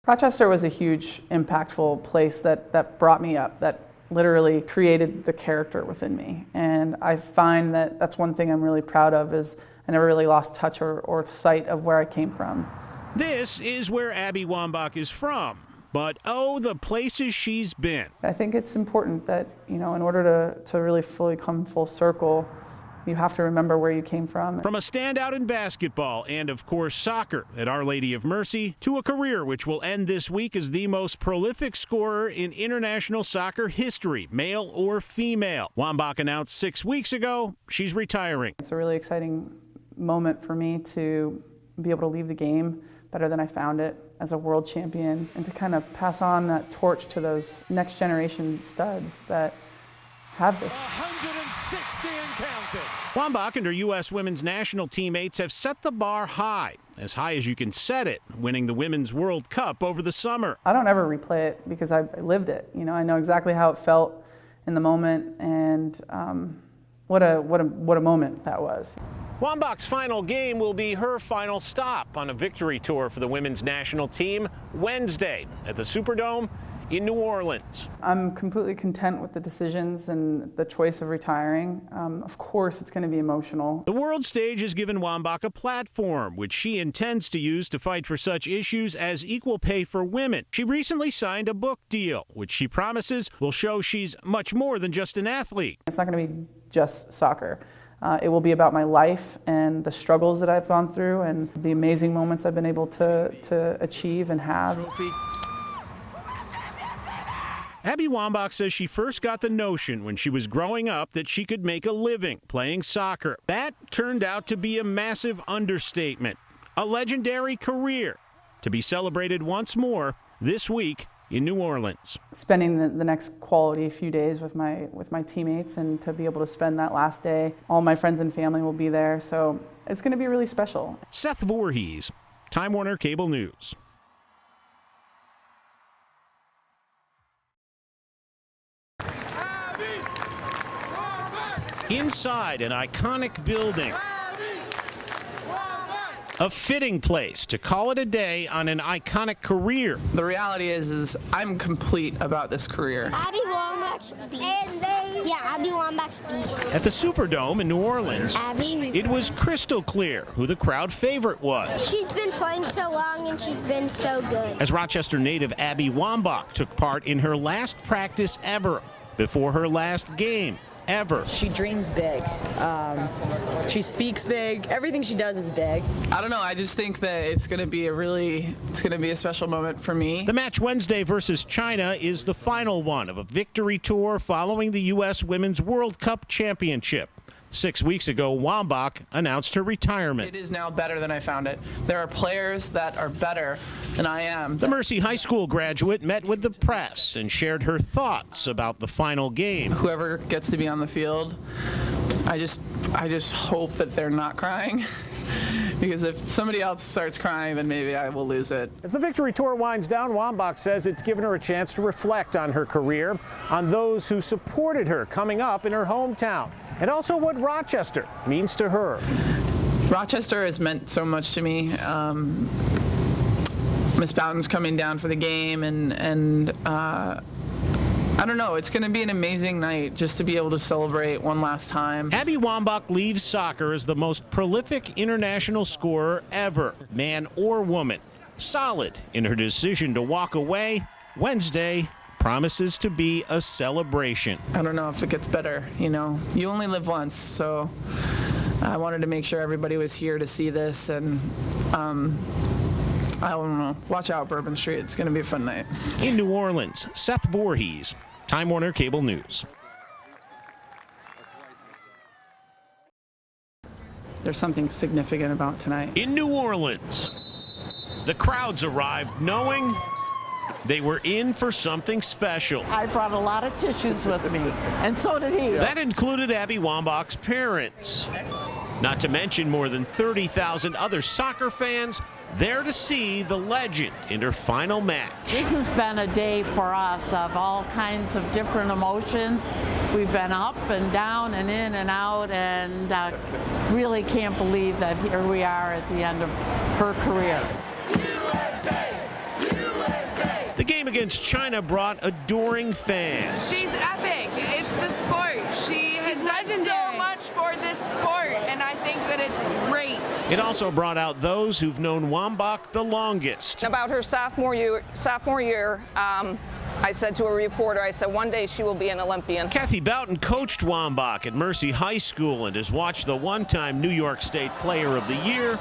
Rochester was a huge, impactful place that brought me up, that literally created the character within me. And I find that that's one thing I'm really proud of, is I never really lost touch or sight of where I came from. This is where Abby Wambach is from, but oh, the places she's been. I think it's important that, in order to really fully come full circle, you have to remember where you came from. From a standout in basketball and, of course, soccer at Our Lady of Mercy, to a career which will end this week as the most prolific scorer in international soccer history, male or female. Wambach announced 6 weeks ago she's retiring. It's a really exciting moment for me to be able to leave the game better than I found it, as a world champion, and to kind of pass on that torch to those next generation studs that have this. 160 and counting. Wambach and her U.S. women's national teammates have set the bar high as you can set it, winning the Women's World Cup over the summer. I don't ever replay it because I lived it. I know exactly how it felt in the moment, and what a moment that was. Wambach's final game will be her final stop on a victory tour for the women's national team Wednesday at the Superdome in New Orleans. I'm completely content with the decisions and the choice of retiring. Of course, it's going to be emotional. The world stage has given Wambach a platform, which she intends to use to fight for such issues as equal pay for women. She recently signed a book deal, which she promises will show she's much more than just an athlete. It's not going to be just soccer. It will be about my life and the struggles that I've gone through and the amazing moments I've been able to achieve and have. Abby Wambach says she first got the notion when she was growing up that she could make a living playing soccer. That turned out to be a massive understatement, a legendary career to be celebrated once more this week in New Orleans. Spending the next quality few days with my teammates, and to be able to spend that last day, all my friends and family will be there, so it's going to be really special. Seth Voorhees, Time Warner Cable News. Inside an iconic building, a fitting place to call it a day on an iconic career. The reality is I'm complete about this career. Abby Wambach's beast. Yeah, Abby Wambach's beast. At the Superdome in New Orleans, it was crystal clear who the crowd favorite was. She's been playing so long and she's been so good. As Rochester native Abby Wambach took part in her last practice ever before her last game ever. She dreams big. She speaks big. Everything she does is big. I don't know. I just think that it's going to be a special moment for me. The match Wednesday versus China is the final one of a victory tour following the U.S. Women's World Cup Championship. 6 weeks ago, Wambach announced her retirement. It is now better than I found it. There are players that are better than I am. The Mercy High School graduate met with the press and shared her thoughts about the final game. Whoever gets to be on the field, I just hope that they're not crying. Because if somebody else starts crying, then maybe I will lose it. As the victory tour winds down, Wambach says it's given her a chance to reflect on her career, on those who supported her coming up in her hometown, and also what Rochester means to her. Rochester has meant so much to me. Miss Bowden's coming down for the game, and I don't know, it's going to be an amazing night just to be able to celebrate one last time. Abby Wambach leaves soccer as the most prolific international scorer ever, man or woman. Solid in her decision to walk away, Wednesday promises to be a celebration. I don't know if it gets better, you only live once, so I wanted to make sure everybody was here to see this, and I don't know, watch out Bourbon Street, it's going to be a fun night. In New Orleans, Seth Voorhees, Time Warner Cable News. There's something significant about tonight. In New Orleans, the crowds arrived knowing they were in for something special. I brought a lot of tissues with me, and so did he. That included Abby Wambach's parents. Not to mention more than 30,000 other soccer fans there to see the legend in her final match. This has been a day for us of all kinds of different emotions. We've been up and down and in and out, and really can't believe that here we are at the end of her career. USA! USA! The game against China brought adoring fans. She's epic. It's the sport. She's done so much for this sport, and I think that it's great. It also brought out those who've known Wambach the longest. About her sophomore year, I said to a reporter, I said, one day she will be an Olympian. Kathy Boughton coached Wambach at Mercy High School and has watched the one-time New York State Player of the Year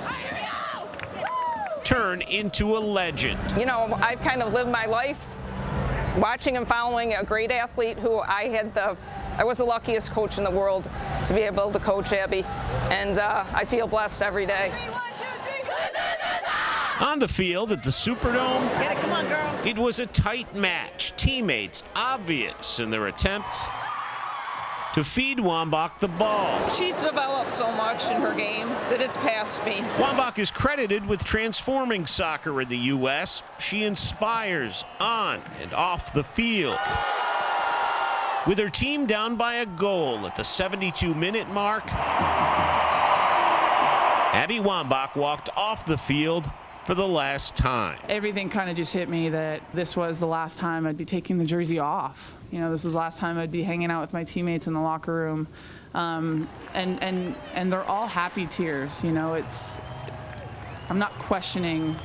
turn into a legend. You know, I've kind of lived my life watching and following a great athlete who I was the luckiest coach in the world to be able to coach Abby, and I feel blessed every day. On the field at the Superdome, Get it, come on, girl. it was a tight match. Teammates obvious in their attempts to feed Wambach the ball. She's developed so much in her game that it's past me. Wambach is credited with transforming soccer in the U.S. She inspires on and off the field. With her team down by a goal at the 72-minute mark, Abby Wambach walked off the field for the last time. Everything kind of just hit me that this was the last time I'd be taking the jersey off. You know, this is the last time I'd be hanging out with my teammates in the locker room. And they're all happy tears. You know, I'm not questioning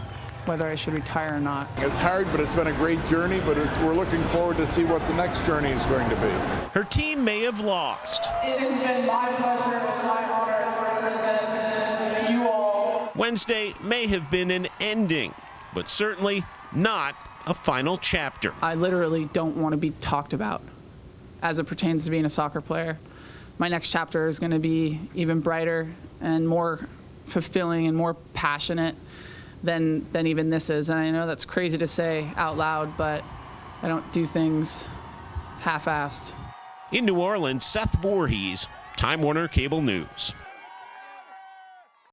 whether I should retire or not. It's hard, but it's been a great journey, but we're looking forward to see what the next journey is going to be. Her team may have lost. It has been my pleasure and my honor to represent you all. Wednesday may have been an ending, but certainly not a final chapter. I literally don't want to be talked about as it pertains to being a soccer player. My next chapter is going to be even brighter and more fulfilling and more passionate than even this is. And I know that's crazy to say out loud, but I don't do things half-assed. In New Orleans, Seth Voorhees, Time Warner Cable News.